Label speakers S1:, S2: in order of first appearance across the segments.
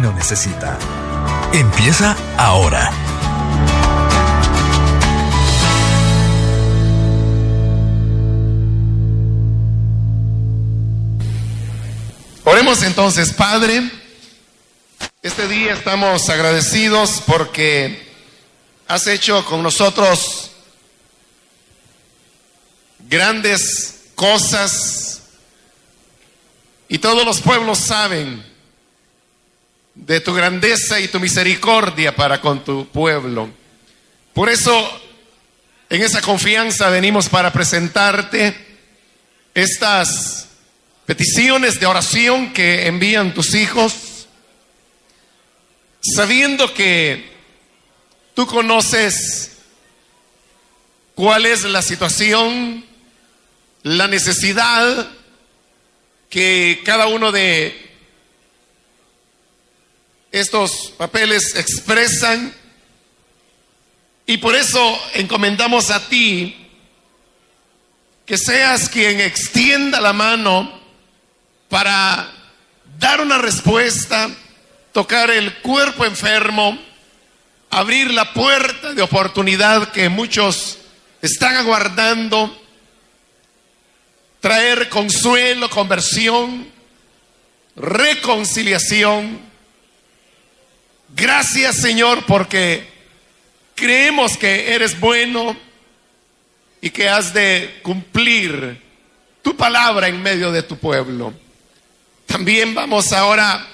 S1: lo necesita. Empieza ahora.
S2: Oremos entonces. Padre, este día estamos agradecidos porque has hecho con nosotros grandes cosas y todos los pueblos saben de tu grandeza y tu misericordia para con tu pueblo. Por eso, en esa confianza venimos para presentarte estas peticiones de oración que envían tus hijos, sabiendo que tú conoces cuál es la situación, la necesidad que cada uno de estos papeles expresan, y por eso encomendamos a ti que seas quien extienda la mano para dar una respuesta, tocar el cuerpo enfermo, abrir la puerta de oportunidad que muchos están aguardando, traer consuelo, conversión, reconciliación. Gracias, Señor, porque creemos que eres bueno y que has de cumplir tu palabra en medio de tu pueblo. También vamos ahora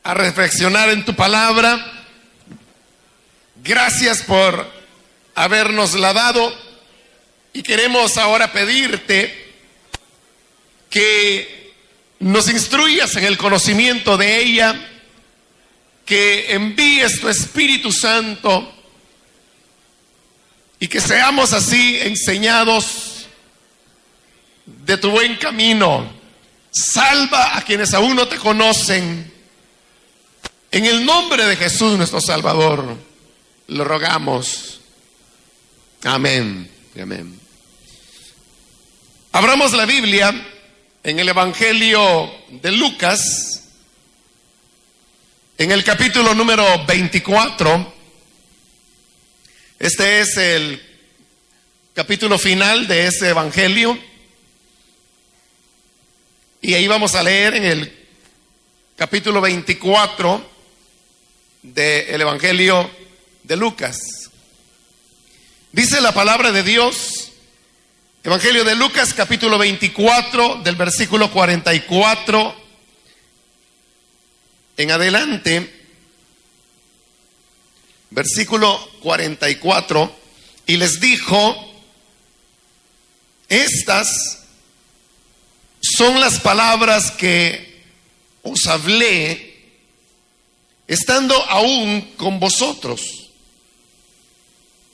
S2: a reflexionar en tu palabra. Gracias por habernosla dado y queremos ahora pedirte que nos instruyas en el conocimiento de ella, que envíes tu Espíritu Santo y que seamos así enseñados de tu buen camino. Salva a quienes aún no te conocen. En el nombre de Jesús nuestro Salvador lo rogamos. Amén y amén. Abramos la Biblia en el Evangelio de Lucas, en el capítulo número 24. Este es el capítulo final de ese Evangelio. Y ahí vamos a leer en el capítulo 24 del Evangelio de Lucas. Dice la palabra de Dios, Evangelio de Lucas, capítulo 24, del versículo 44 en adelante, versículo 44, y les dijo: estas son las palabras que os hablé estando aún con vosotros,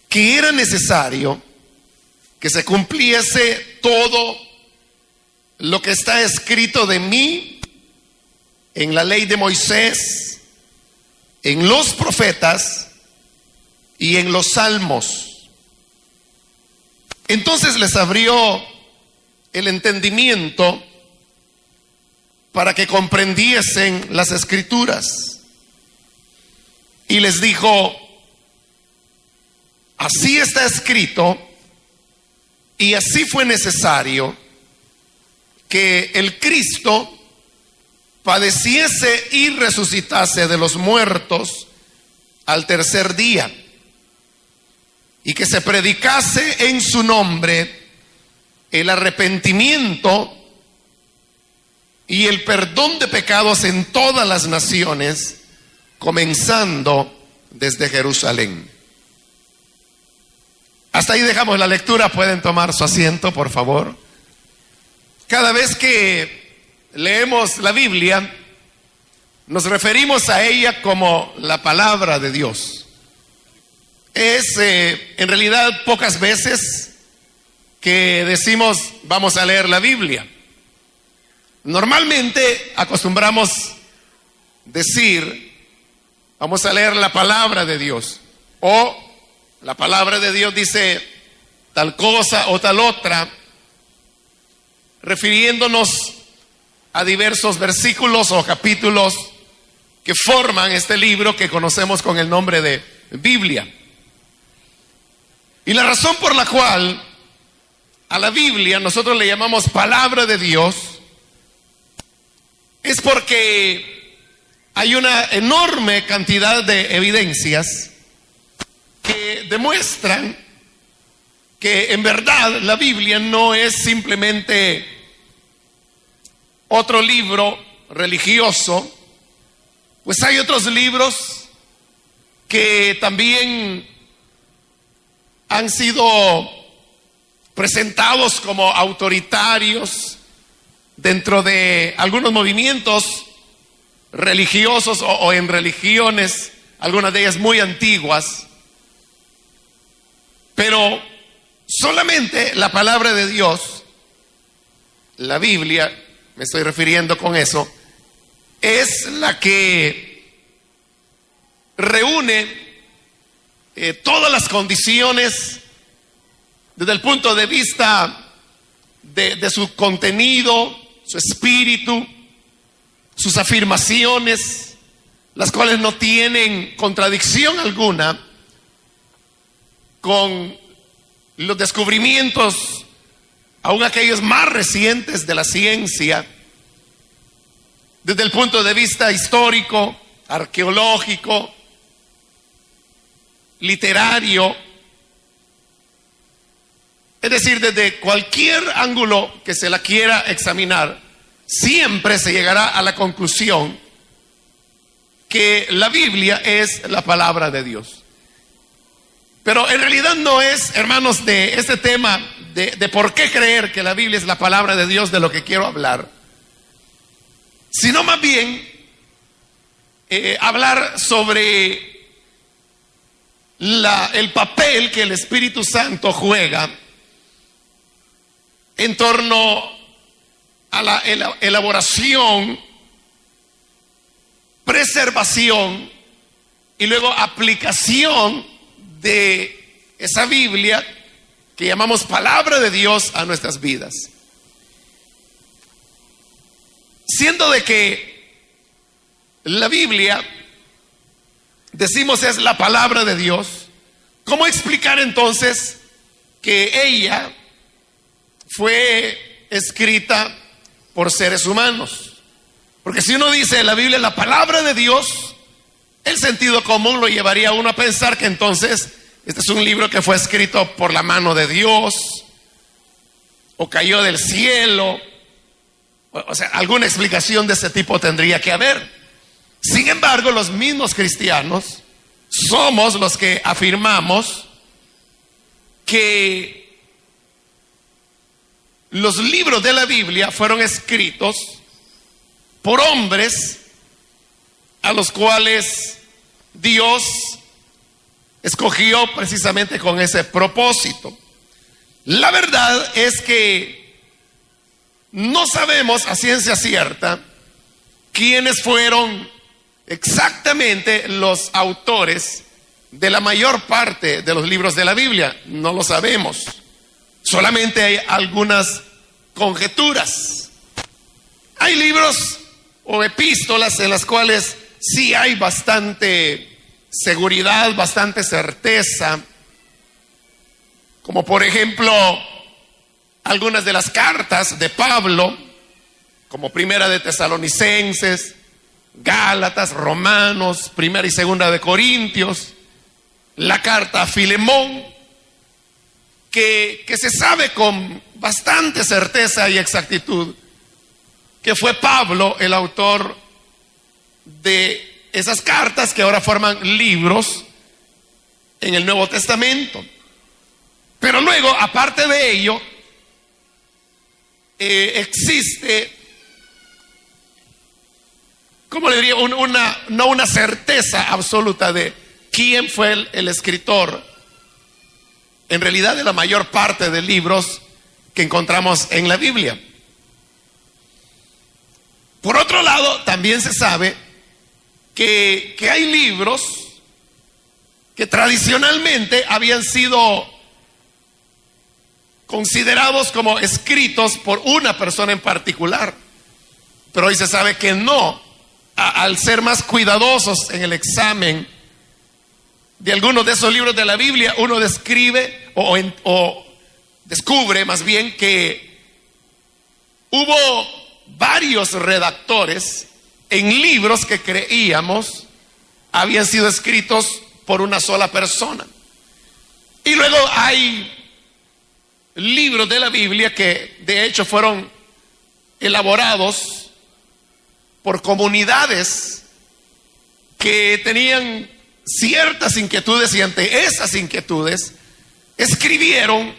S2: que era necesario que se cumpliese todo lo que está escrito de mí en la ley de Moisés, en los profetas y en los salmos. Entonces les abrió el entendimiento para que comprendiesen las Escrituras. Y les dijo: así está escrito, y así fue necesario que el Cristo padeciese y resucitase de los muertos al tercer día, y que se predicase en su nombre el arrepentimiento y el perdón de pecados en todas las naciones, comenzando desde Jerusalén. Hasta ahí dejamos la lectura. Pueden tomar su asiento, por favor. Cada vez que leemos la Biblia, nos referimos a ella como la palabra de Dios. Es en realidad pocas veces que decimos vamos a leer la Biblia. Normalmente acostumbramos decir vamos a leer la palabra de Dios, o la palabra de Dios dice tal cosa o tal otra, refiriéndonos a diversos versículos o capítulos que forman este libro que conocemos con el nombre de Biblia. Y la razón por la cual a la Biblia nosotros le llamamos palabra de Dios es porque hay una enorme cantidad de evidencias que demuestran que en verdad la Biblia no es simplemente otro libro religioso, pues hay otros libros que también han sido presentados como autoritarios dentro de algunos movimientos religiosos o en religiones, algunas de ellas muy antiguas. Pero solamente la palabra de Dios, la Biblia, me estoy refiriendo con eso, es la que reúne todas las condiciones desde el punto de vista de su contenido, su espíritu, sus afirmaciones, las cuales no tienen contradicción alguna con los descubrimientos, aun aquellos más recientes de la ciencia, desde el punto de vista histórico, arqueológico, literario, es decir, desde cualquier ángulo que se la quiera examinar, siempre se llegará a la conclusión que la Biblia es la palabra de Dios. Pero en realidad no es, hermanos, de este tema de por qué creer que la Biblia es la palabra de Dios de lo que quiero hablar, sino más bien hablar sobre el papel que el Espíritu Santo juega en torno a la elaboración, preservación y luego aplicación de esa Biblia que llamamos palabra de Dios a nuestras vidas. Siendo de que la Biblia, decimos, es la palabra de Dios, ¿cómo explicar entonces que ella fue escrita por seres humanos? Porque si uno dice la Biblia es la palabra de Dios, el sentido común lo llevaría a uno a pensar que entonces este es un libro que fue escrito por la mano de Dios o cayó del cielo. O sea, alguna explicación de ese tipo tendría que haber. Sin embargo, los mismos cristianos somos los que afirmamos que los libros de la Biblia fueron escritos por hombres a los cuales Dios escogió precisamente con ese propósito. La verdad es que no sabemos a ciencia cierta quiénes fueron exactamente los autores de la mayor parte de los libros de la Biblia. No lo sabemos. Solamente hay algunas conjeturas. Hay libros o epístolas en las cuales sí hay bastante seguridad, bastante certeza, como por ejemplo algunas de las cartas de Pablo, como Primera de Tesalonicenses, Gálatas, Romanos, Primera y Segunda de Corintios, la carta a Filemón, que se sabe con bastante certeza y exactitud que fue Pablo el autor de esas cartas que ahora forman libros en el Nuevo Testamento. Pero luego, aparte de ello, existe, ¿cómo le diría? No una certeza absoluta de quién fue el escritor, en realidad, de la mayor parte de libros que encontramos en la Biblia. Por otro lado, también se sabe que hay libros que tradicionalmente habían sido considerados como escritos por una persona en particular, pero hoy se sabe que no, al ser más cuidadosos en el examen de algunos de esos libros de la Biblia, uno describe o descubre más bien que hubo varios redactores en libros que creíamos habían sido escritos por una sola persona. Y luego hay libros de la Biblia que de hecho fueron elaborados por comunidades que tenían ciertas inquietudes, y ante esas inquietudes escribieron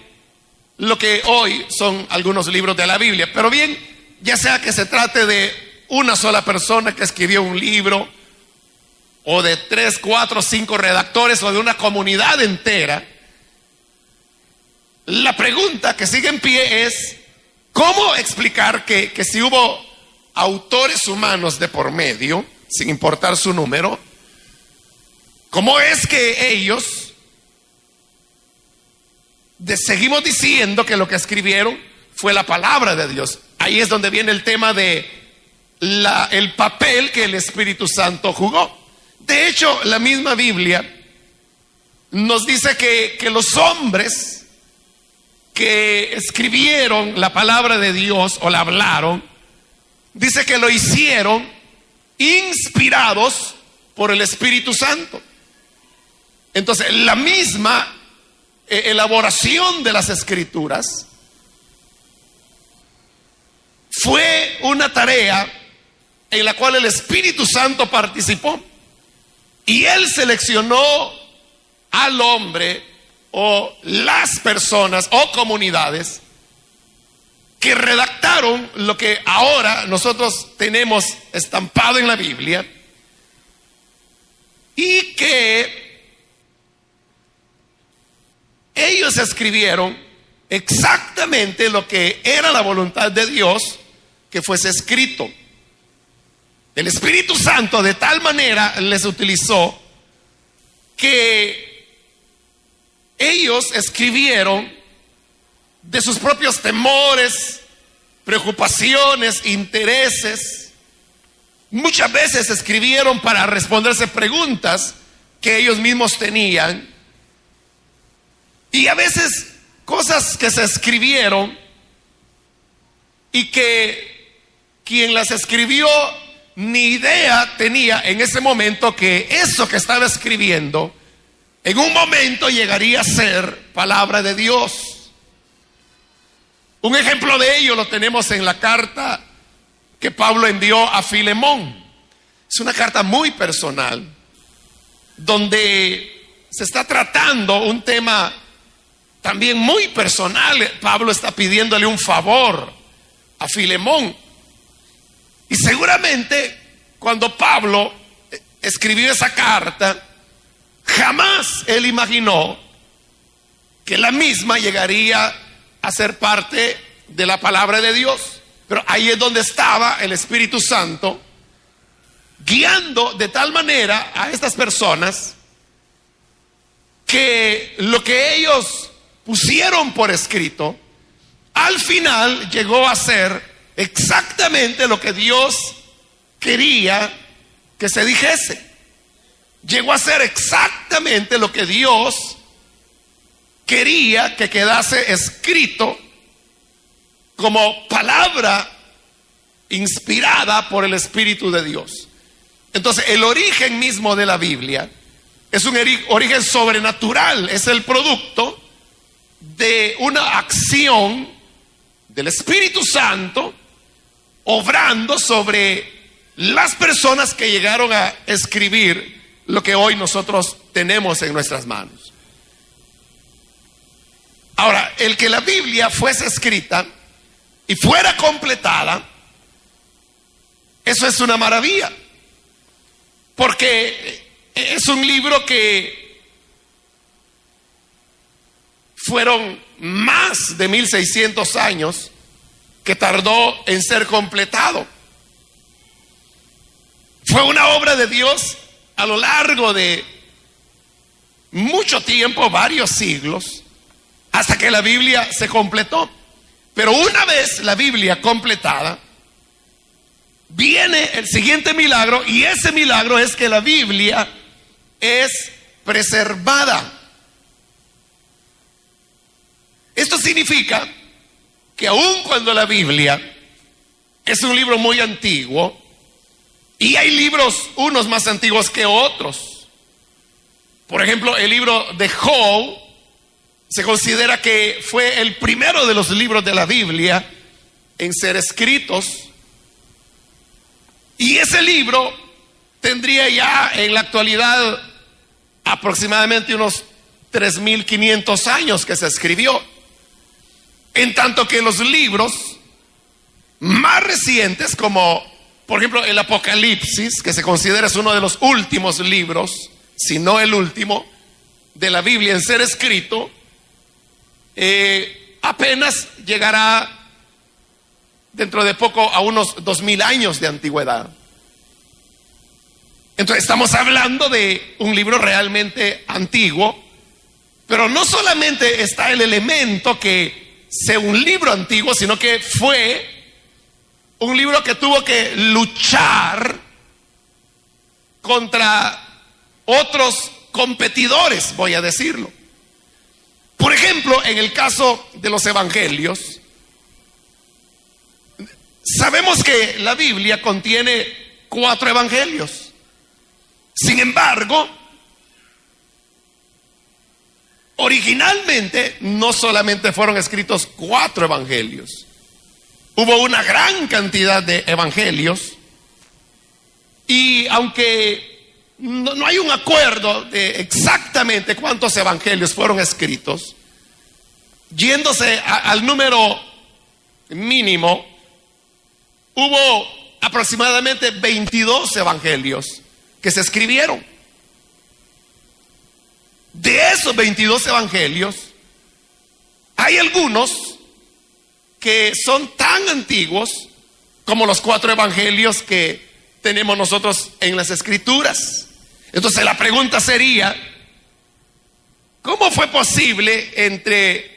S2: lo que hoy son algunos libros de la Biblia. Pero bien, ya sea que se trate de una sola persona que escribió un libro, o de 3, 4, 5 redactores, o de una comunidad entera, la pregunta que sigue en pie es: ¿cómo explicar que si hubo autores humanos de por medio, sin importar su número, cómo es que ellos seguimos diciendo que lo que escribieron fue la palabra de Dios? Ahí es donde viene el tema de el papel que el Espíritu Santo jugó. De hecho, la misma Biblia nos dice que los hombres que escribieron la palabra de Dios o la hablaron, dice que lo hicieron inspirados por el Espíritu Santo. Entonces, la misma elaboración de las Escrituras fue una tarea en la cual el Espíritu Santo participó, y Él seleccionó al hombre o las personas o comunidades que redactaron lo que ahora nosotros tenemos estampado en la Biblia, y que ellos escribieron exactamente lo que era la voluntad de Dios que fuese escrito. El Espíritu Santo de tal manera les utilizó que ellos escribieron de sus propios temores, preocupaciones, intereses. Muchas veces escribieron para responderse preguntas que ellos mismos tenían, y a veces cosas que se escribieron y que quien las escribió ni idea tenía en ese momento que eso que estaba escribiendo en un momento llegaría a ser palabra de Dios. Un ejemplo de ello lo tenemos en la carta que Pablo envió a Filemón. Es una carta muy personal, donde se está tratando un tema también muy personal. Pablo está pidiéndole un favor a Filemón. Y seguramente cuando Pablo escribió esa carta, jamás él imaginó que la misma llegaría a ser parte de la palabra de Dios. Pero ahí es donde estaba el Espíritu Santo guiando de tal manera a estas personas que lo que ellos pusieron por escrito al final llegó a ser exactamente lo que Dios quería que se dijese. Llegó a ser exactamente lo que Dios quería que quedase escrito como palabra inspirada por el Espíritu de Dios. Entonces, el origen mismo de la Biblia es un origen sobrenatural, es el producto de una acción del Espíritu Santo obrando sobre las personas que llegaron a escribir lo que hoy nosotros tenemos en nuestras manos. Ahora, el que la Biblia fuese escrita y fuera completada, eso es una maravilla, porque es un libro que fueron más de 1600 años que tardó en ser completado. Fue una obra de Dios a lo largo de mucho tiempo, varios siglos, hasta que la Biblia se completó. Pero una vez la Biblia completada, viene el siguiente milagro, y ese milagro es que la Biblia es preservada. Esto significa que aun cuando la Biblia es un libro muy antiguo, y hay libros unos más antiguos que otros, por ejemplo, el libro de Job se considera que fue el primero de los libros de la Biblia en ser escritos, y ese libro tendría ya en la actualidad aproximadamente unos 3.500 años que se escribió, en tanto que los libros más recientes, como por ejemplo el Apocalipsis, que se considera es uno de los últimos libros, si no el último, de la Biblia en ser escrito, apenas llegará dentro de poco a unos 2.000 años de antigüedad. Entonces estamos hablando de un libro realmente antiguo, pero no solamente está el elemento que sea un libro antiguo, sino que fue un libro que tuvo que luchar contra otros competidores, voy a decirlo. Por ejemplo, en el caso de los evangelios, sabemos que la Biblia contiene 4 evangelios. Sin embargo, originalmente no solamente fueron escritos 4 evangelios. Hubo una gran cantidad de evangelios, y aunque no hay un acuerdo de exactamente cuántos evangelios fueron escritos, yéndose al número mínimo, hubo aproximadamente 22 evangelios que se escribieron. De esos 22 evangelios, hay algunos que son tan antiguos como los 4 evangelios que tenemos nosotros en las Escrituras. Entonces la pregunta sería, ¿cómo fue posible entre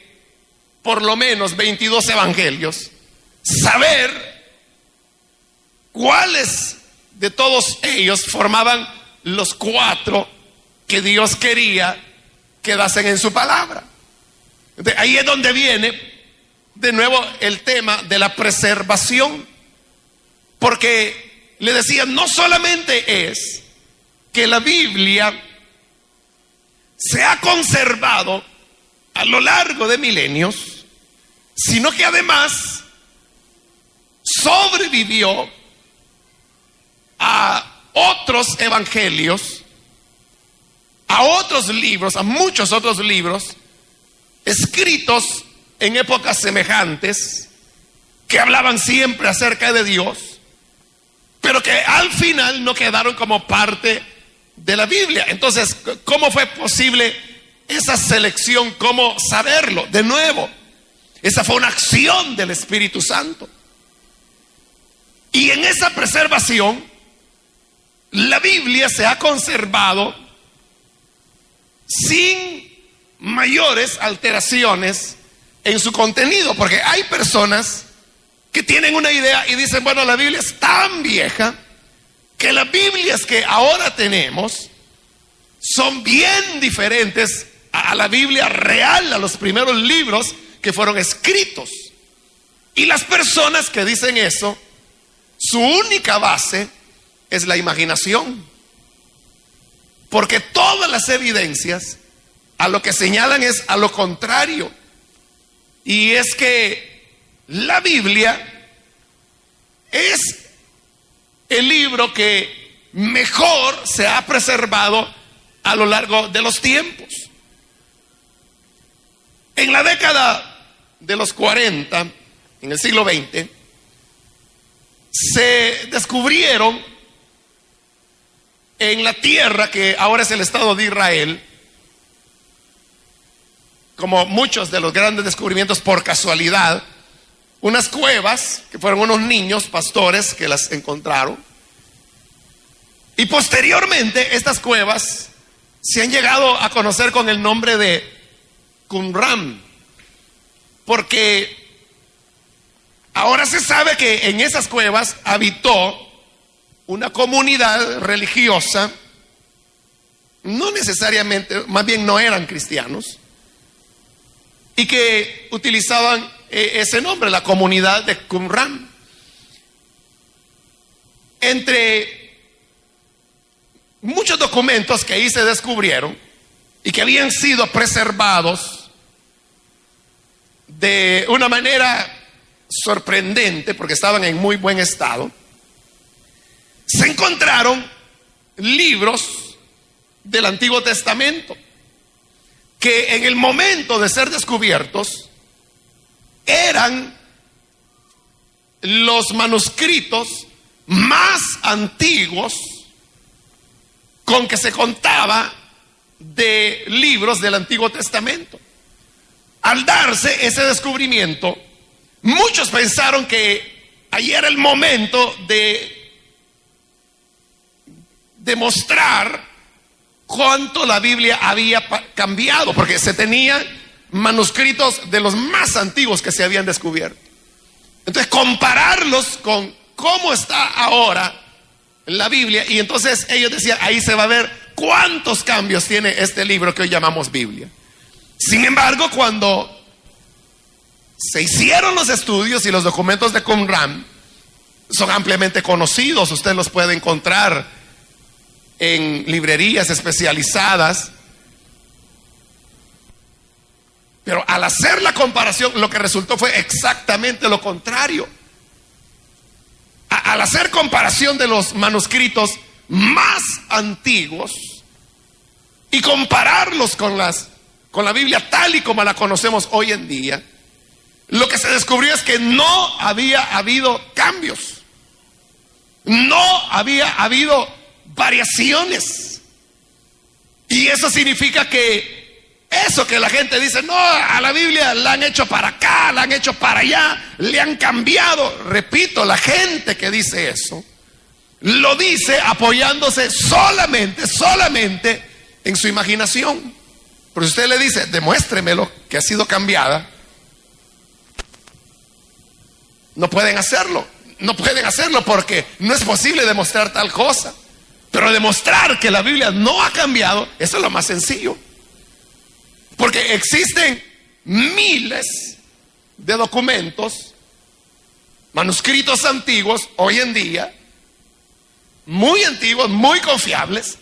S2: por lo menos 22 evangelios saber cuáles de todos ellos formaban los 4 que Dios quería quedasen en su palabra? Entonces, ahí es donde viene de nuevo el tema de la preservación, porque le decía, no solamente es que la Biblia se ha conservado a lo largo de milenios, sino que además sobrevivió a otros evangelios, a otros libros, a muchos otros libros escritos en épocas semejantes, que hablaban siempre acerca de Dios, pero que al final no quedaron como parte de la Biblia. Entonces, ¿cómo fue posible esa selección? ¿Cómo saberlo? De nuevo, esa fue una acción del Espíritu Santo. Y en esa preservación, la Biblia se ha conservado sin mayores alteraciones en su contenido, porque hay personas que tienen una idea y dicen, bueno, la Biblia es tan vieja que las Biblias que ahora tenemos son bien diferentes a la Biblia real, a los primeros libros que fueron escritos. Y las personas que dicen eso, su única base es la imaginación, porque todas las evidencias a lo que señalan es a lo contrario, y es que la Biblia es el libro que mejor se ha preservado a lo largo de los tiempos. En la década de los 40, en el siglo XX, se descubrieron en la tierra que ahora es el Estado de Israel, como muchos de los grandes descubrimientos por casualidad, unas cuevas que fueron unos niños pastores que las encontraron, y posteriormente estas cuevas se han llegado a conocer con el nombre de Qumran, porque Ahora se sabe que en esas cuevas habitó una comunidad religiosa, no necesariamente, más bien no eran cristianos, y que utilizaban ese nombre, la comunidad de Qumran. Entre muchos documentos que ahí se descubrieron y que habían sido preservados de una manera sorprendente, porque estaban en muy buen estado, se encontraron libros del Antiguo Testamento que en el momento de ser descubiertos eran los manuscritos más antiguos con que se contaba de libros del Antiguo Testamento. Al darse ese descubrimiento, muchos pensaron que ahí era el momento de demostrar cuánto la Biblia había cambiado, porque se tenían manuscritos de los más antiguos que se habían descubierto. Entonces, compararlos con cómo está ahora la Biblia, y entonces ellos decían, ahí se va a ver cuántos cambios tiene este libro que hoy llamamos Biblia. Sin embargo, cuando se hicieron los estudios y los documentos de Qumran son ampliamente conocidos, usted los puede encontrar en librerías especializadas, pero al hacer la comparación lo que resultó fue exactamente lo contrario. Al hacer comparación de los manuscritos más antiguos y compararlos con la Biblia tal y como la conocemos hoy en día, lo que se descubrió es que no había habido cambios, no había habido variaciones. Y eso significa que eso que la gente dice, no, a la Biblia la han hecho para acá, la han hecho para allá, le han cambiado. Repito, la gente que dice eso lo dice apoyándose solamente en su imaginación. Pero si usted le dice, demuéstremelo que ha sido cambiada, no pueden hacerlo. No pueden hacerlo porque no es posible demostrar tal cosa. Pero demostrar que la Biblia no ha cambiado, eso es lo más sencillo. Porque existen miles de documentos, manuscritos antiguos, hoy en día, muy antiguos, muy confiables,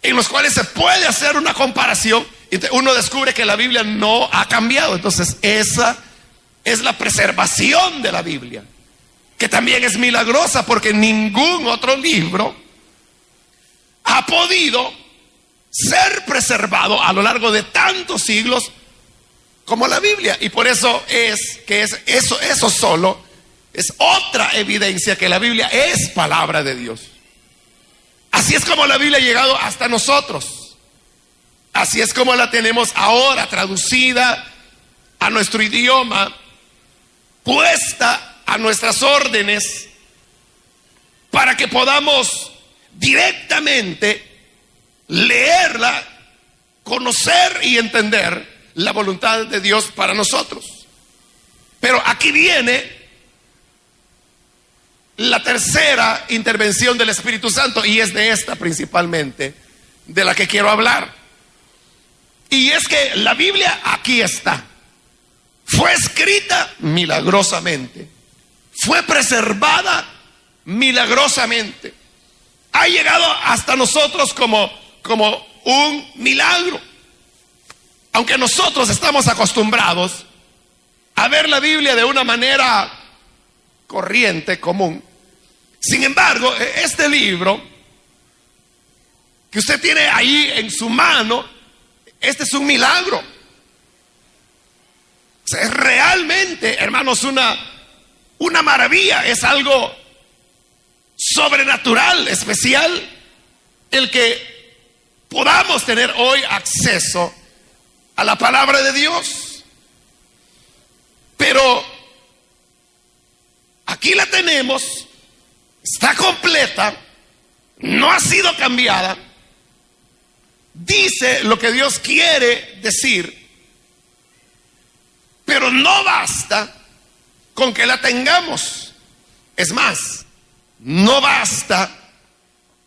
S2: en los cuales se puede hacer una comparación y uno descubre que la Biblia no ha cambiado. Entonces esa es la preservación de la Biblia, que también es milagrosa porque ningún otro libro ha podido ser preservado a lo largo de tantos siglos como la Biblia. Y por eso es que eso solo es otra evidencia que la Biblia es palabra de Dios. Así es como la Biblia ha llegado hasta nosotros. Así es como la tenemos ahora traducida a nuestro idioma, puesta a nuestras órdenes, para que podamos directamente leerla, conocer y entender la voluntad de Dios para nosotros. Pero aquí viene la tercera intervención del Espíritu Santo, y es de esta principalmente de la que quiero hablar. Y es que la Biblia aquí está. Fue escrita milagrosamente. Fue preservada milagrosamente. Ha llegado hasta nosotros como un milagro. Aunque nosotros estamos acostumbrados a ver la Biblia de una manera corriente, común. Sin embargo, este libro que usted tiene ahí en su mano, este es un milagro. O sea, es realmente, hermanos, una maravilla, es algo sobrenatural, especial, el que podamos tener hoy acceso a la palabra de Dios. Pero aquí la tenemos, está completa, no ha sido cambiada, dice lo que Dios quiere decir, pero no basta con que la tengamos. Es más, no basta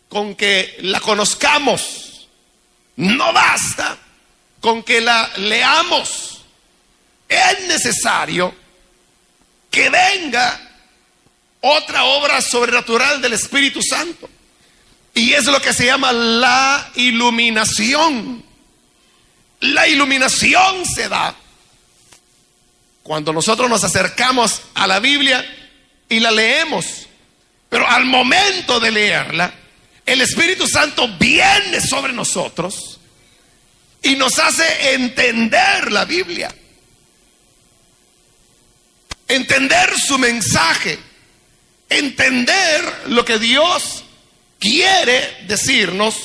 S2: con que la conozcamos, no basta con que la leamos. Es necesario que venga otra obra sobrenatural del Espíritu Santo. Y es lo que se llama la iluminación. La iluminación se da cuando nosotros nos acercamos a la Biblia y la leemos. Pero al momento de leerla, el Espíritu Santo viene sobre nosotros y nos hace entender la Biblia, entender su mensaje, entender lo que Dios quiere decirnos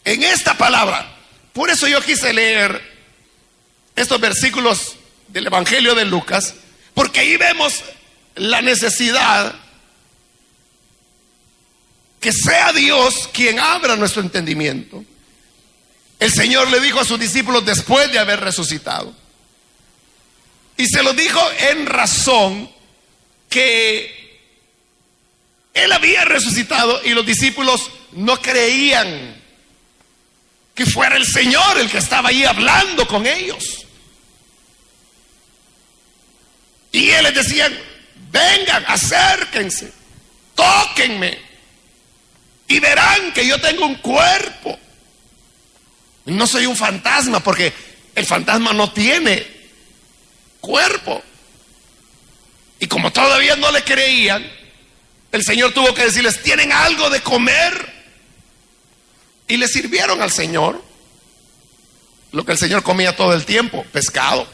S2: en esta palabra. Por eso yo quise leer estos versículos del Evangelio de Lucas, porque ahí vemos la necesidad que sea Dios quien abra nuestro entendimiento. El Señor le dijo a sus discípulos después de haber resucitado, y se lo dijo en razón que Él había resucitado y los discípulos no creían que fuera el Señor el que estaba ahí hablando con ellos. Y Él les decía: vengan, acérquense, tóquenme y verán que yo tengo un cuerpo. No soy un fantasma, porque el fantasma no tiene cuerpo. Y como todavía no le creían, el Señor tuvo que decirles: ¿tienen algo de comer? Y le sirvieron al Señor lo que el Señor comía todo el tiempo: pescado.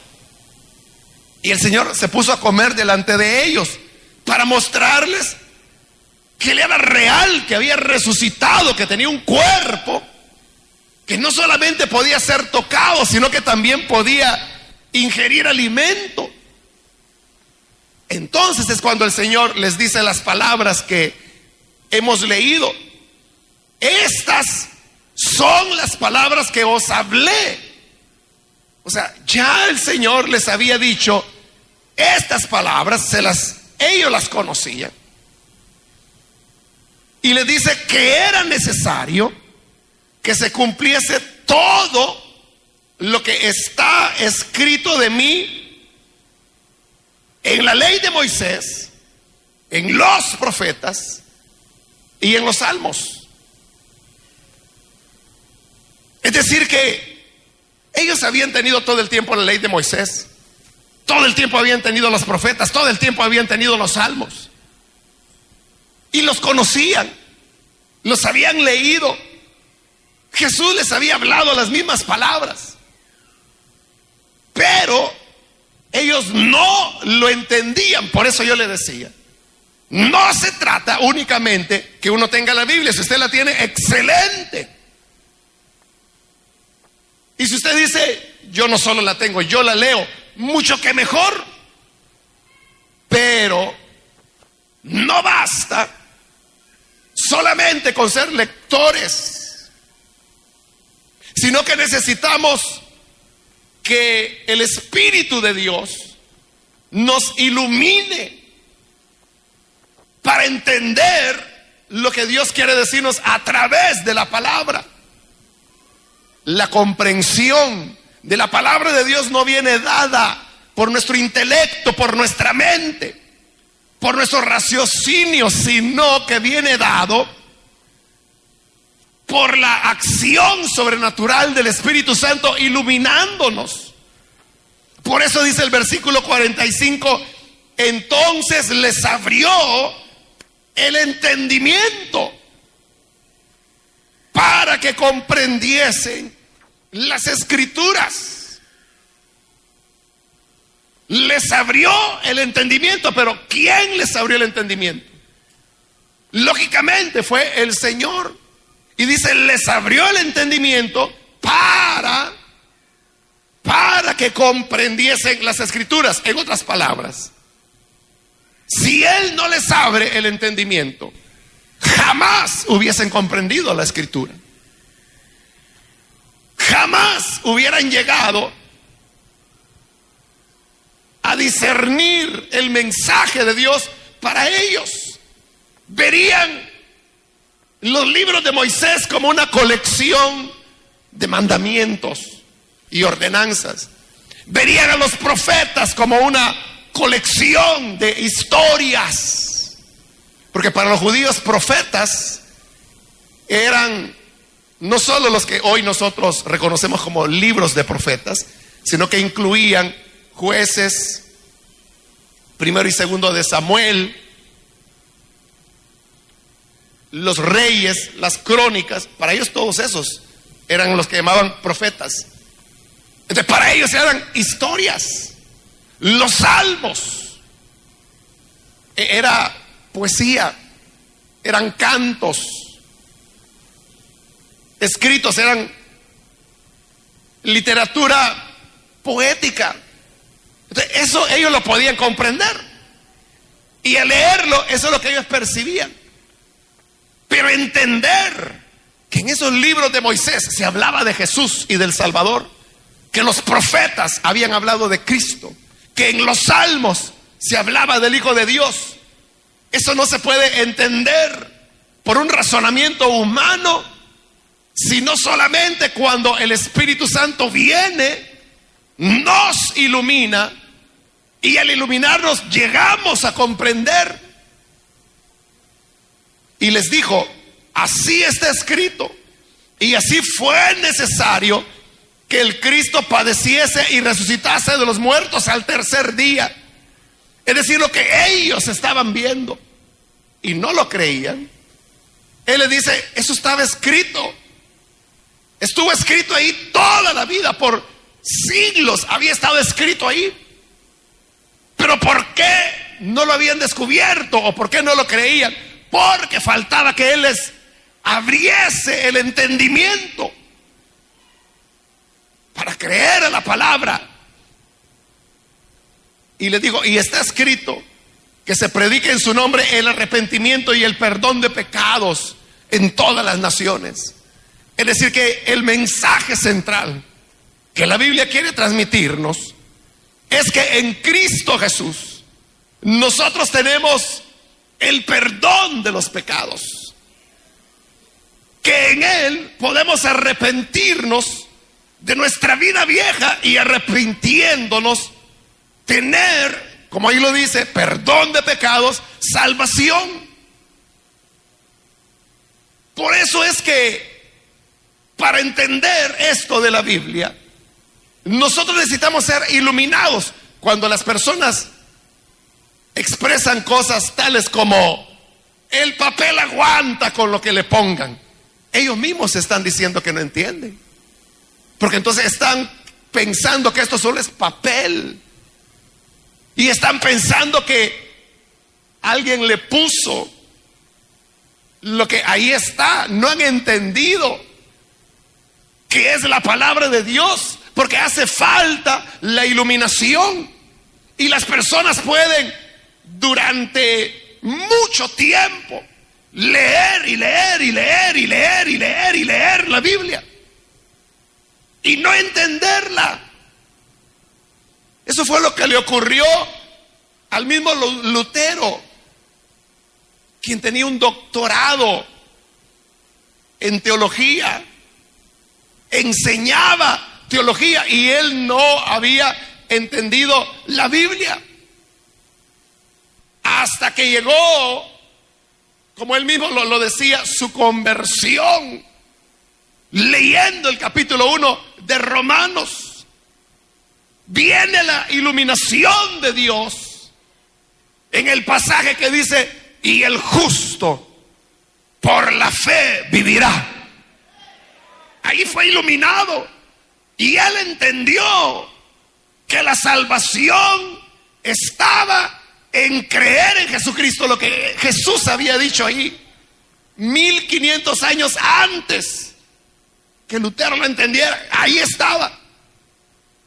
S2: Y el Señor se puso a comer delante de ellos para mostrarles que Él era real, que había resucitado, que tenía un cuerpo, que no solamente podía ser tocado, sino que también podía ingerir alimento. Entonces es cuando el Señor les dice las palabras que hemos leído: estas son las palabras que os hablé. O sea, ya el Señor les había dicho estas palabras, ellos las conocían. Y les dice que era necesario que se cumpliese todo lo que está escrito de mí en la ley de Moisés, en los profetas y en los salmos. Es decir, que ellos habían tenido todo el tiempo la ley de Moisés, todo el tiempo habían tenido los profetas, todo el tiempo habían tenido los salmos, y los conocían, los habían leído. Jesús les había hablado las mismas palabras, pero ellos no lo entendían. Por eso yo les decía: no se trata únicamente que uno tenga la Biblia. Si usted la tiene, excelente. Y si usted dice: yo no solo la tengo, yo la leo, mucho que mejor. Pero no basta solamente con ser lectores, sino que necesitamos que el Espíritu de Dios nos ilumine para entender lo que Dios quiere decirnos a través de la palabra. La comprensión de la palabra de Dios no viene dada por nuestro intelecto, por nuestra mente, por nuestro raciocinio, sino que viene dado por la acción sobrenatural del Espíritu Santo iluminándonos. Por eso dice el versículo 45: entonces les abrió el entendimiento para que comprendiesen las Escrituras. Les abrió el entendimiento. Pero ¿quién les abrió el entendimiento? Lógicamente fue el Señor. Y dice: les abrió el entendimiento para que comprendiesen las Escrituras. En otras palabras, si Él no les abre el entendimiento, jamás hubiesen comprendido la Escritura. Jamás hubieran llegado a discernir el mensaje de Dios para ellos. Verían los libros de Moisés como una colección de mandamientos y ordenanzas. Verían a los profetas como una colección de historias. Porque para los judíos profetas eran no solo los que hoy nosotros reconocemos como libros de profetas, sino que incluían Jueces, primero y segundo de Samuel, los reyes, las crónicas. Para ellos todos esos eran los que llamaban profetas. Entonces para ellos eran historias. Los salmos era poesía, eran cantos escritos, eran literatura poética. Entonces, eso ellos lo podían comprender, y al leerlo, eso es lo que ellos percibían. Pero entender que en esos libros de Moisés se hablaba de Jesús y del Salvador, que los profetas habían hablado de Cristo, que en los salmos se hablaba del Hijo de Dios, eso no se puede entender por un razonamiento humano, sino solamente cuando el Espíritu Santo viene, nos ilumina, y al iluminarnos llegamos a comprender. Y les dijo: así está escrito, y así fue necesario que el Cristo padeciese y resucitase de los muertos al tercer día. Es decir, lo que ellos estaban viendo y no lo creían. Él les dice: eso estaba escrito, estuvo escrito ahí toda la vida, por siglos había estado escrito ahí. Pero ¿por qué no lo habían descubierto? ¿O por qué no lo creían? Porque faltaba que Él les abriese el entendimiento para creer a la palabra. Y les digo: y está escrito que se predique en su nombre el arrepentimiento y el perdón de pecados en todas las naciones. Es decir, que el mensaje central que la Biblia quiere transmitirnos es que en Cristo Jesús nosotros tenemos el perdón de los pecados, que en Él podemos arrepentirnos de nuestra vida vieja y, arrepintiéndonos, tener, como ahí lo dice, perdón de pecados, salvación. Por eso es que para entender esto de la Biblia, nosotros necesitamos ser iluminados. Cuando las personas expresan cosas tales como el papel aguanta con lo que le pongan, ellos mismos están diciendo que no entienden, porque entonces están pensando que esto solo es papel, y están pensando que alguien le puso lo que ahí está. No han entendido que es la palabra de Dios, porque hace falta la iluminación. Y las personas pueden durante mucho tiempo leer y leer y leer y leer y leer y leer la Biblia y no entenderla. Eso fue lo que le ocurrió al mismo Lutero, quien tenía un doctorado en teología, enseñaba teología, y él no había entendido la Biblia. Hasta que llegó, como él mismo lo decía, su conversión, leyendo el capítulo 1 de Romanos. Viene la iluminación de Dios en el pasaje que dice: y el justo por la fe vivirá. Ahí fue iluminado, y él entendió que la salvación estaba en creer en Jesucristo, lo que Jesús había dicho ahí 1500 años antes que Lutero lo entendiera. Ahí estaba,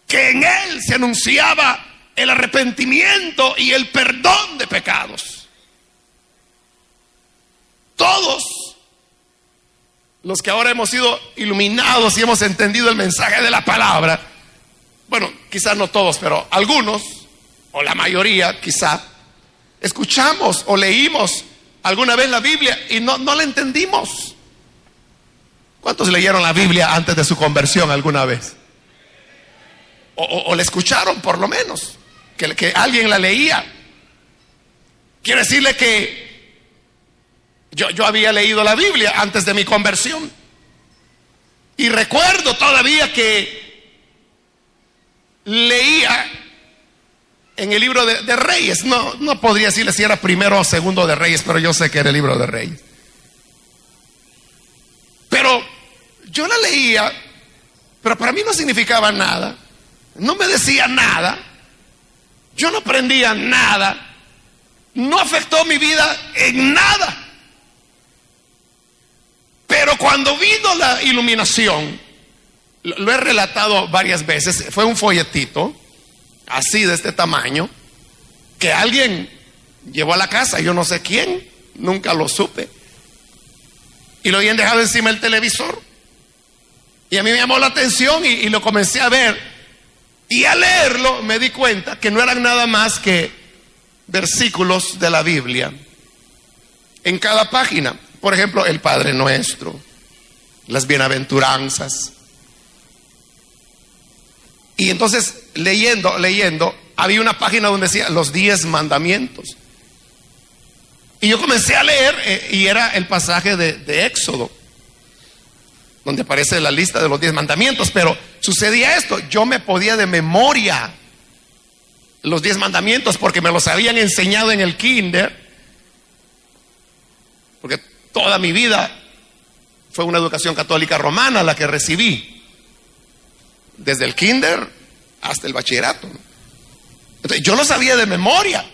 S2: que en él se anunciaba el arrepentimiento y el perdón de pecados. Todos los que ahora hemos sido iluminados y hemos entendido el mensaje de la palabra, bueno, quizás no todos, pero algunos, o la mayoría quizá, escuchamos o leímos alguna vez la Biblia y no la entendimos. ¿Cuántos leyeron la Biblia antes de su conversión alguna vez? O la escucharon por lo menos, que alguien la leía. Quiero decirle que yo había leído la Biblia antes de mi conversión. Y recuerdo todavía que leía en el libro de Reyes. No podría decirle si era primero o segundo de Reyes, pero yo sé que era el libro de Reyes. Pero yo la leía, pero para mí no significaba nada. No me decía nada. Yo no aprendía nada. No afectó mi vida en nada. Pero cuando vino la iluminación, lo he relatado varias veces, fue un folletito, así de este tamaño, que alguien llevó a la casa, yo no sé quién, nunca lo supe, y lo habían dejado encima del televisor, y a mí me llamó la atención y lo comencé a ver, y al leerlo me di cuenta que no eran nada más que versículos de la Biblia, en cada página. Por ejemplo, el Padre Nuestro, las bienaventuranzas. Y entonces, leyendo, había una página donde decía los 10 mandamientos. Y yo comencé a leer, y era el pasaje de Éxodo, donde aparece la lista de los 10 mandamientos. Pero sucedía esto, yo me podía de memoria los 10 mandamientos porque me los habían enseñado en el kinder. Porque toda mi vida fue una educación católica romana la que recibí, desde el kinder hasta el bachillerato. Entonces, yo lo sabía de memoria,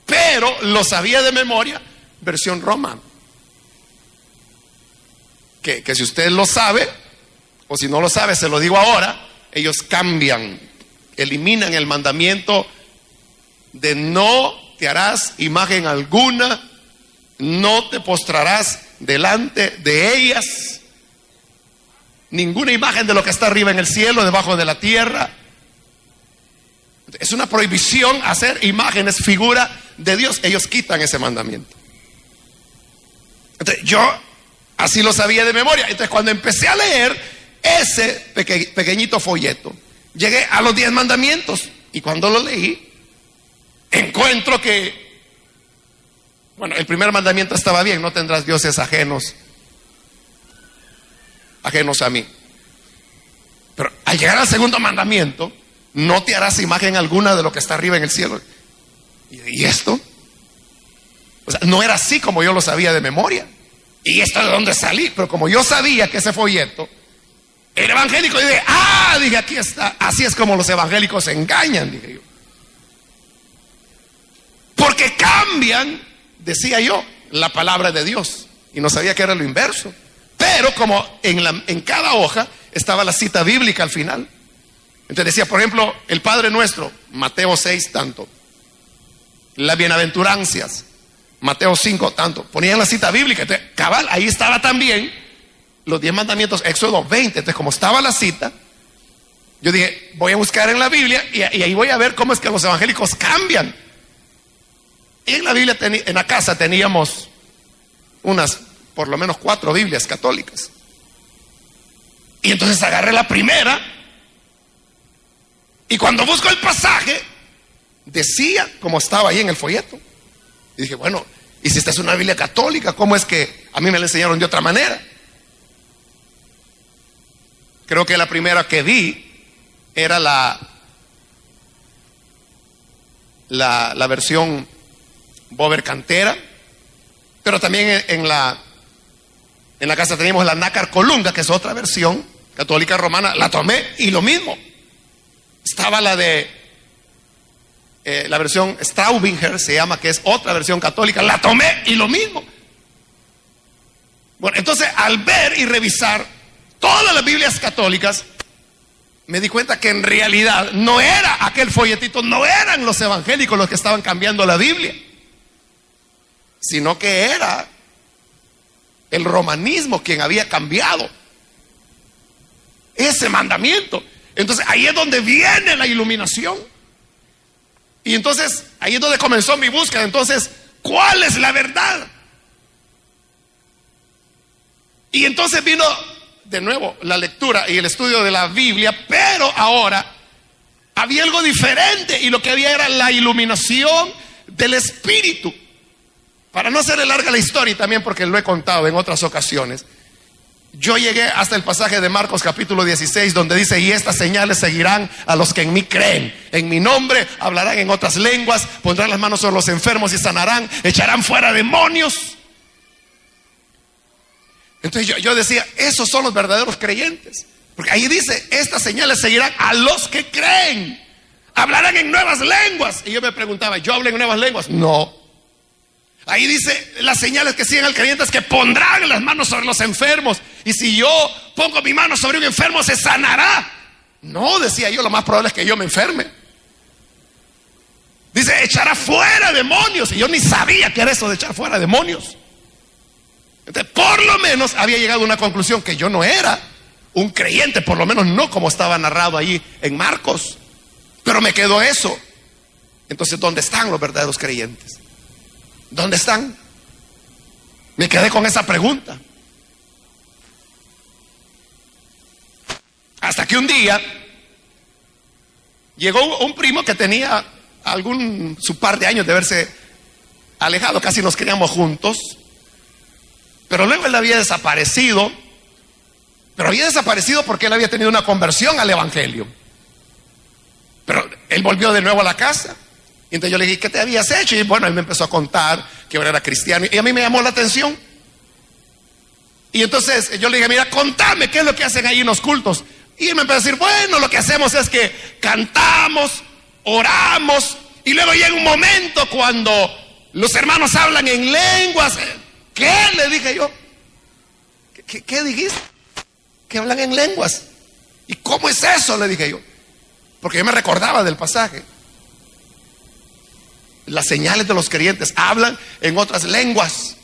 S2: pero lo sabía de memoria versión Roma. Que si usted lo sabe, o si no lo sabe, se lo digo ahora, ellos cambian, eliminan el mandamiento de no te harás imagen alguna, no te postrarás delante de ellas, ninguna imagen de lo que está arriba en el cielo, debajo de la tierra. Es una prohibición hacer imágenes, figura de Dios. Ellos quitan ese mandamiento. Entonces, yo así lo sabía de memoria. Entonces, cuando empecé a leer ese pequeñito folleto, llegué a los 10 mandamientos, y cuando lo leí, encuentro que, bueno, el primer mandamiento estaba bien: no tendrás dioses ajenos a mí. Pero al llegar al segundo mandamiento, no te harás imagen alguna de lo que está arriba en el cielo. ¿Y esto? O sea, no era así como yo lo sabía de memoria. ¿Y esto de dónde salí? Pero como yo sabía que ese folleto era evangélico, dije, aquí está. Así es como los evangélicos se engañan, dije yo. Porque cambian, decía yo, la palabra de Dios. Y no sabía que era lo inverso. Pero como en cada hoja estaba la cita bíblica al final. Entonces decía, por ejemplo, el Padre Nuestro, Mateo 6 tanto. Las bienaventuranzas, Mateo 5 tanto. Ponían la cita bíblica. Entonces, cabal, ahí estaba también los 10 mandamientos, Éxodo 20. Entonces, como estaba la cita, yo dije, voy a buscar en la Biblia y ahí voy a ver cómo es que los evangélicos cambian. Y en la Biblia, en la casa teníamos por lo menos 4 Biblias católicas. Y entonces agarré la primera, y cuando busco el pasaje, decía como estaba ahí en el folleto. Y dije, bueno, y si esta es una Biblia católica, ¿cómo es que a mí me la enseñaron de otra manera? Creo que la primera que vi era la versión Bober Cantera, pero también en la casa teníamos la Nácar Colunga, que es otra versión católica romana. La tomé y lo mismo. Estaba la versión Straubinger, se llama, que es otra versión católica. La tomé y lo mismo. Bueno, entonces al ver y revisar todas las Biblias católicas, me di cuenta que en realidad no era aquel folletito, no eran los evangélicos los que estaban cambiando la Biblia, sino que era el romanismo quien había cambiado ese mandamiento. Entonces ahí es donde viene la iluminación. Y entonces, ahí es donde comenzó mi búsqueda. Entonces, ¿cuál es la verdad? Y entonces vino de nuevo la lectura y el estudio de la Biblia, pero ahora había algo diferente, y lo que había era la iluminación del Espíritu. Para no hacerle larga la historia, y también porque lo he contado en otras ocasiones, yo llegué hasta el pasaje de Marcos capítulo 16, donde dice: y estas señales seguirán a los que en mí creen. En mi nombre hablarán en otras lenguas, pondrán las manos sobre los enfermos y sanarán, echarán fuera demonios. Entonces yo decía, esos son los verdaderos creyentes. Porque ahí dice: estas señales seguirán a los que creen. Hablarán en nuevas lenguas. Y yo me preguntaba, ¿yo hablo en nuevas lenguas? No. Ahí dice, las señales que siguen al creyente es que pondrán las manos sobre los enfermos. Y si yo pongo mi mano sobre un enfermo, se sanará. No, decía yo, lo más probable es que yo me enferme. Dice, echará fuera demonios. Y yo ni sabía qué era eso de echar fuera demonios. Entonces, por lo menos había llegado a una conclusión, que yo no era un creyente, por lo menos no como estaba narrado ahí en Marcos. Pero me quedó eso. Entonces, ¿dónde están los verdaderos creyentes? ¿Dónde están? Me quedé con esa pregunta. Hasta que un día llegó un primo que tenía su par de años de haberse alejado, casi nos criamos juntos, pero luego él había desaparecido. Pero había desaparecido porque él había tenido una conversión al evangelio. Pero él volvió de nuevo a la casa. Y entonces yo le dije, ¿qué te habías hecho? Y bueno, él me empezó a contar que ahora era cristiano. Y a mí me llamó la atención. Y entonces yo le dije, mira, contame, ¿qué es lo que hacen ahí en los cultos? Y él me empezó a decir, bueno, lo que hacemos es que cantamos, oramos, y luego llega un momento cuando los hermanos hablan en lenguas. ¿Qué? Le dije yo. ¿Qué dijiste? Que hablan en lenguas. ¿Y cómo es eso? Le dije yo. Porque yo me recordaba del pasaje. Las señales de los creyentes hablan en otras lenguas.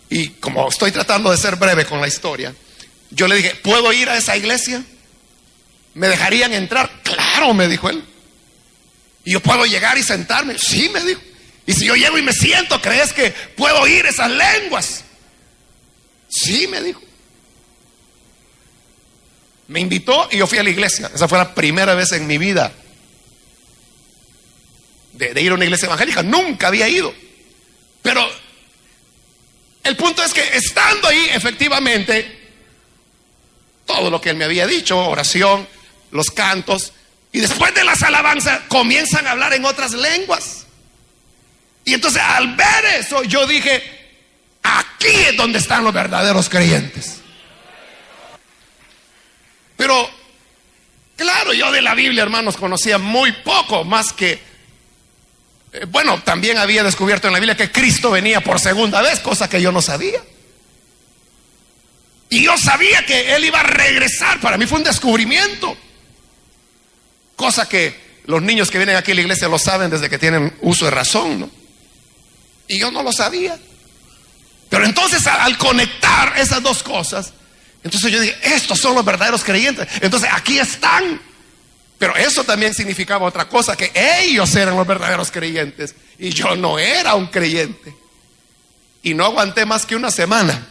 S2: Y como estoy tratando de ser breve con la historia, yo le dije, ¿puedo ir a esa iglesia? ¿Me dejarían entrar? Claro, me dijo él. ¿Y yo puedo llegar y sentarme? Sí, me dijo. Y si yo llego y me siento, ¿crees que puedo oír esas lenguas? Sí, me dijo. Me invitó y yo fui a la iglesia. Esa fue la primera vez en mi vida de ir a una iglesia evangélica. Nunca había ido. Pero el punto es que estando ahí, efectivamente, todo lo que él me había dicho, oración, los cantos, y después de las alabanzas comienzan a hablar en otras lenguas. Y entonces al ver eso yo dije, aquí es donde están los verdaderos creyentes. Pero claro, yo de la Biblia, hermanos, conocía muy poco, más que bueno, también había descubierto en la Biblia que Cristo venía por segunda vez, cosa que yo no sabía. Y yo sabía que Él iba a regresar. Para mí fue un descubrimiento, cosa que los niños que vienen aquí a la iglesia lo saben desde que tienen uso de razón, ¿no? Y yo no lo sabía. Pero entonces al conectar esas dos cosas, entonces yo dije, estos son los verdaderos creyentes. Entonces aquí están. Pero eso también significaba otra cosa, que ellos eran los verdaderos creyentes y yo no era un creyente. Y no aguanté más que una semana.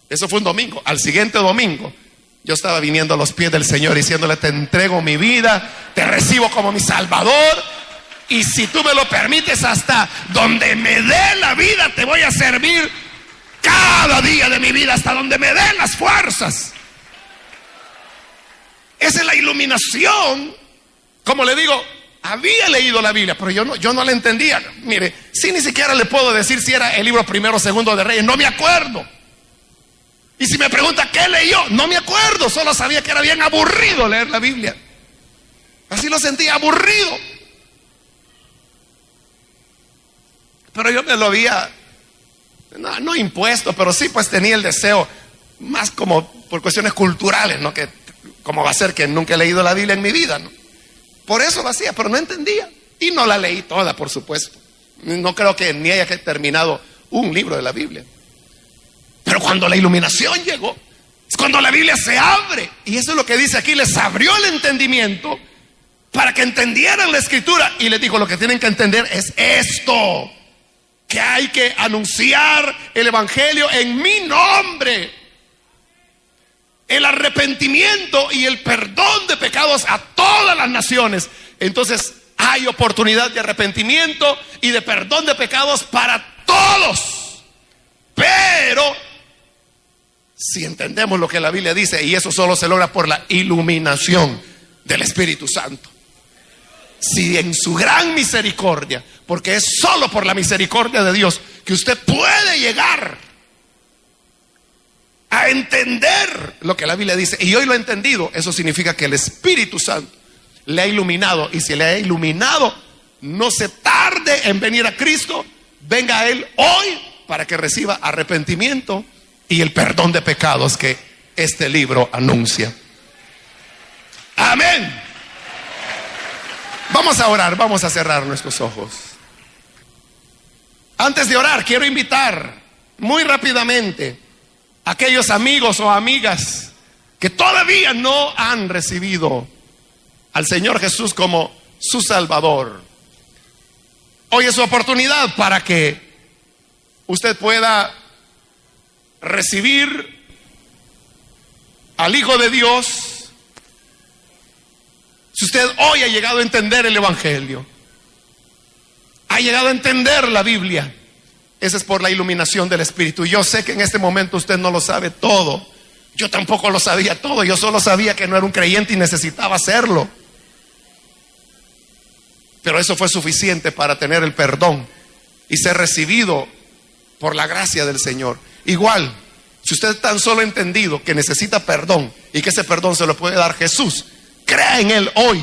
S2: Eso fue un domingo. Al siguiente domingo yo estaba viniendo a los pies del Señor diciéndole, te entrego mi vida, te recibo como mi Salvador, y si tú me lo permites, hasta donde me dé la vida te voy a servir cada día de mi vida, hasta donde me den las fuerzas. Esa es la iluminación. Como le digo, había leído la Biblia, pero yo no la entendía. Mire, si ni siquiera le puedo decir si era el libro primero o segundo de Reyes, no me acuerdo. Y si me pregunta qué leyó, no me acuerdo, solo sabía que era bien aburrido leer la Biblia. Así lo sentía, aburrido. Pero yo me lo había, no impuesto, pero sí pues tenía el deseo, más como por cuestiones culturales, ¿no? Que ¿cómo va a ser que nunca he leído la Biblia en mi vida, no? Por eso lo hacía, pero no entendía. Y no la leí toda, por supuesto. No creo que ni haya terminado un libro de la Biblia. Pero cuando la iluminación llegó, es cuando la Biblia se abre. Y eso es lo que dice aquí, les abrió el entendimiento para que entendieran la escritura. Y les dijo: lo que tienen que entender es esto, que hay que anunciar el evangelio en mi nombre, el arrepentimiento y el perdón de pecados a todas las naciones. Entonces hay oportunidad de arrepentimiento y de perdón de pecados para todos. Pero si entendemos lo que la Biblia dice, y eso solo se logra por la iluminación del Espíritu Santo, si en su gran misericordia, porque es solo por la misericordia de Dios que usted puede llegar a entender lo que la Biblia dice, y hoy lo ha entendido, eso significa que el Espíritu Santo le ha iluminado. Y si le ha iluminado, no se tarde en venir a Cristo, venga a Él hoy para que reciba arrepentimiento y el perdón de pecados que este libro anuncia. Amén. Vamos a orar, vamos a cerrar nuestros ojos. Antes de orar, quiero invitar muy rápidamente a aquellos amigos o amigas que todavía no han recibido al Señor Jesús como su Salvador. Hoy es su oportunidad para que usted pueda recibir al Hijo de Dios. Si usted hoy ha llegado a entender el evangelio, ha llegado a entender la Biblia, esa es por la iluminación del Espíritu. Yo sé que en este momento usted no lo sabe todo. Yo tampoco lo sabía todo. Yo solo sabía que no era un creyente y necesitaba serlo. Pero eso fue suficiente para tener el perdón y ser recibido por la gracia del Señor. Igual, si usted tan solo ha entendido que necesita perdón y que ese perdón se lo puede dar Jesús, crea en Él hoy.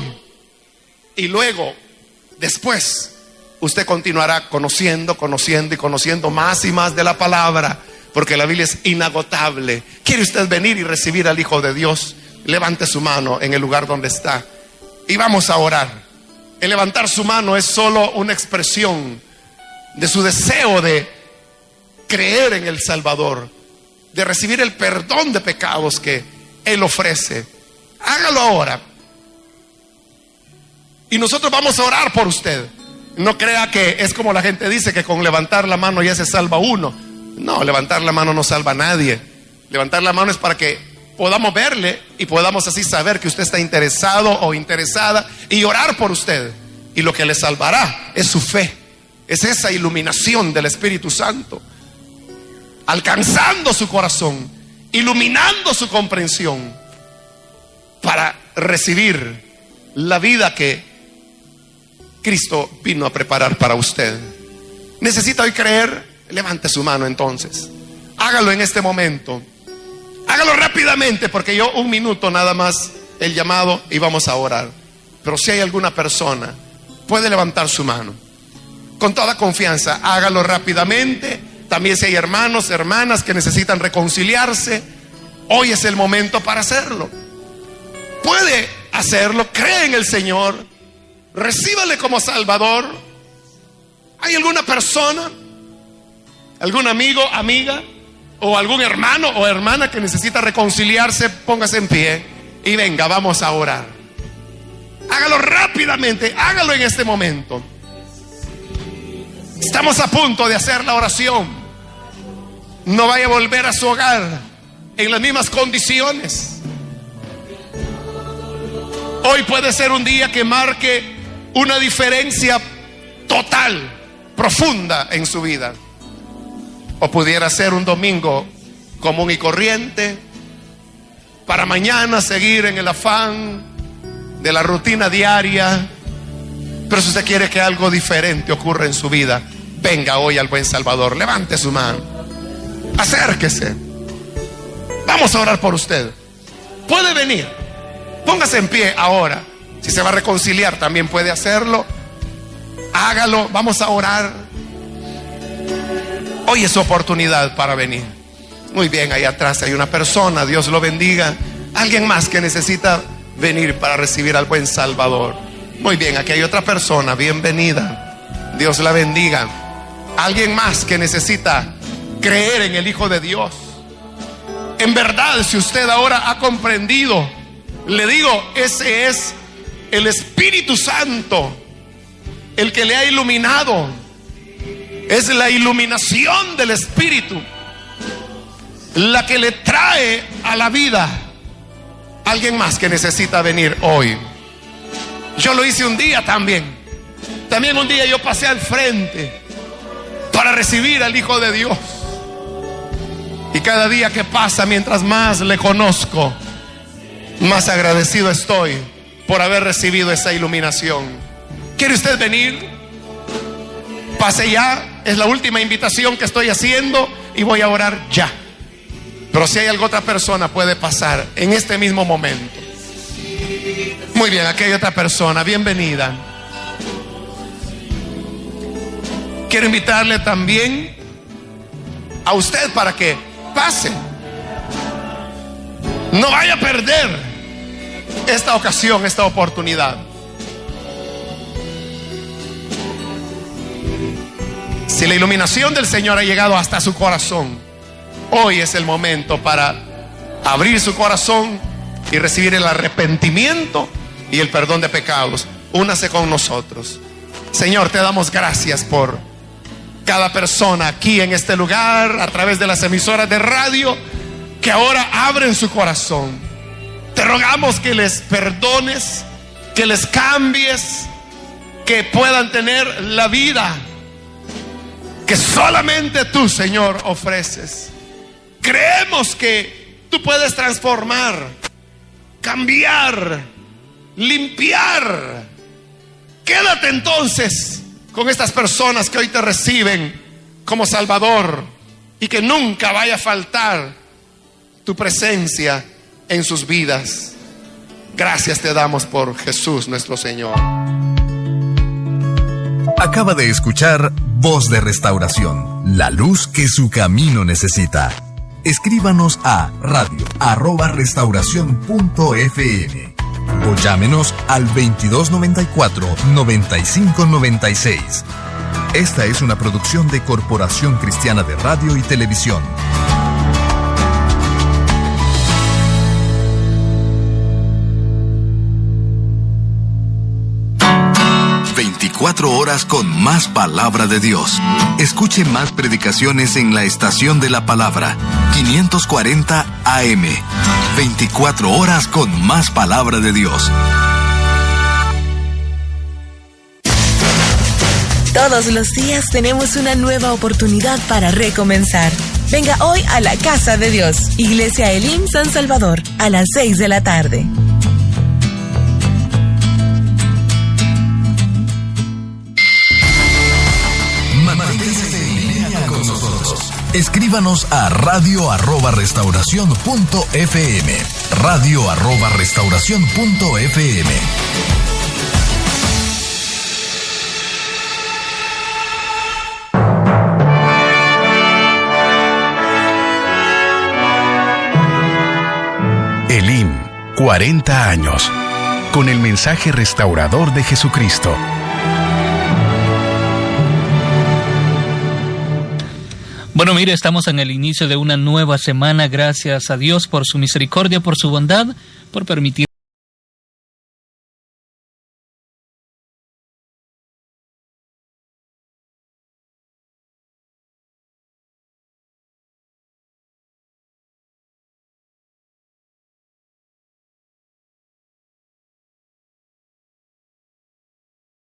S2: Y luego, después, usted continuará conociendo y conociendo más y más de la palabra, porque la Biblia es inagotable. ¿Quiere usted venir y recibir al Hijo de Dios? Levante su mano en el lugar donde está y vamos a orar. El levantar su mano es solo una expresión de su deseo de creer en el Salvador, de recibir el perdón de pecados que Él ofrece. Hágalo ahora. Y nosotros vamos a orar por usted. No crea que es como la gente dice, que con levantar la mano ya se salva uno. No, levantar la mano no salva a nadie. Levantar la mano es para que podamos verle y podamos así saber que usted está interesado o interesada y orar por usted. Y lo que le salvará es su fe, es esa iluminación del Espíritu Santo, alcanzando su corazón, iluminando su comprensión para recibir la vida que Cristo vino a preparar para usted. ¿Necesita hoy creer? Levante su mano entonces. Hágalo en este momento. Hágalo rápidamente, porque yo 1 minuto nada más el llamado y vamos a orar. Pero si hay alguna persona, puede levantar su mano con toda confianza. Hágalo rápidamente. También si hay hermanos, hermanas que necesitan reconciliarse, hoy es el momento para hacerlo. Puede hacerlo, cree en el Señor, recíbale como Salvador. ¿Hay alguna persona, algún amigo, amiga, o algún hermano o hermana que necesita reconciliarse? Póngase en pie y venga, vamos a orar. Hágalo rápidamente, hágalo en este momento. Estamos a punto de hacer la oración. No vaya a volver a su hogar en las mismas condiciones. Hoy puede ser un día que marque una diferencia total, profunda en su vida. O pudiera ser un domingo común y corriente, para mañana seguir en el afán de la rutina diaria. Pero si usted quiere que algo diferente ocurra en su vida, venga hoy al buen Salvador. Levante su mano, acérquese, vamos a orar por usted. Puede venir, póngase en pie ahora. Si se va a reconciliar también puede hacerlo. Hágalo, vamos a orar. Hoy es su oportunidad para venir. Muy bien, ahí atrás hay una persona, Dios lo bendiga. Alguien más que necesita venir para recibir al buen Salvador. Muy bien, aquí hay otra persona, bienvenida. Dios la bendiga. Alguien más que necesita creer en el Hijo de Dios. En verdad, si usted ahora ha comprendido, le digo, ese es el Espíritu Santo el que le ha iluminado. Es la iluminación del Espíritu la que le trae a la vida a alguien más que necesita venir hoy. Yo lo hice un día también. También un día yo pasé al frente para recibir al Hijo de Dios. Y cada día que pasa, mientras más le conozco, más agradecido estoy por haber recibido esa iluminación. ¿Quiere usted venir? Pase ya. Es la última invitación que estoy haciendo y voy a orar ya. Pero si hay alguna otra persona, puede pasar en este mismo momento. Muy bien, aquí hay otra persona. Bienvenida. Quiero invitarle también a usted para que pase. No vaya a perder esta ocasión, esta oportunidad. Si la iluminación del Señor ha llegado hasta su corazón, hoy es el momento para abrir su corazón y recibir el arrepentimiento y el perdón de pecados. Únase con nosotros. Señor, te damos gracias por cada persona aquí en este lugar, a través de las emisoras de radio, que ahora abren su corazón. Te rogamos que les perdones, que les cambies, que puedan tener la vida que solamente tú, Señor, ofreces. Creemos que tú puedes transformar, cambiar, limpiar. Quédate entonces con estas personas que hoy te reciben como Salvador, y que nunca vaya a faltar tu presencia en sus vidas. Gracias te damos por Jesús nuestro Señor.
S1: Acaba de escuchar Voz de Restauración, la luz que su camino necesita. Escríbanos a radio@restauracion.fm o llámenos al 2294-9596. Esta es una producción de Corporación Cristiana de Radio y Televisión. 24 horas con más palabra de Dios. Escuche más predicaciones en la estación de la palabra, 540 AM. 24 horas con más palabra de Dios.
S3: Todos los días tenemos una nueva oportunidad para recomenzar. Venga hoy a la Casa de Dios, Iglesia Elim San Salvador, a las 6 de la tarde.
S1: Escríbanos a radio@restauracion.fm. radio@restauracion.fm. Elim, 40 años, con el mensaje restaurador de Jesucristo.
S4: Bueno, mire, estamos en el inicio de una nueva semana. Gracias a Dios por su misericordia, por su bondad, por permitir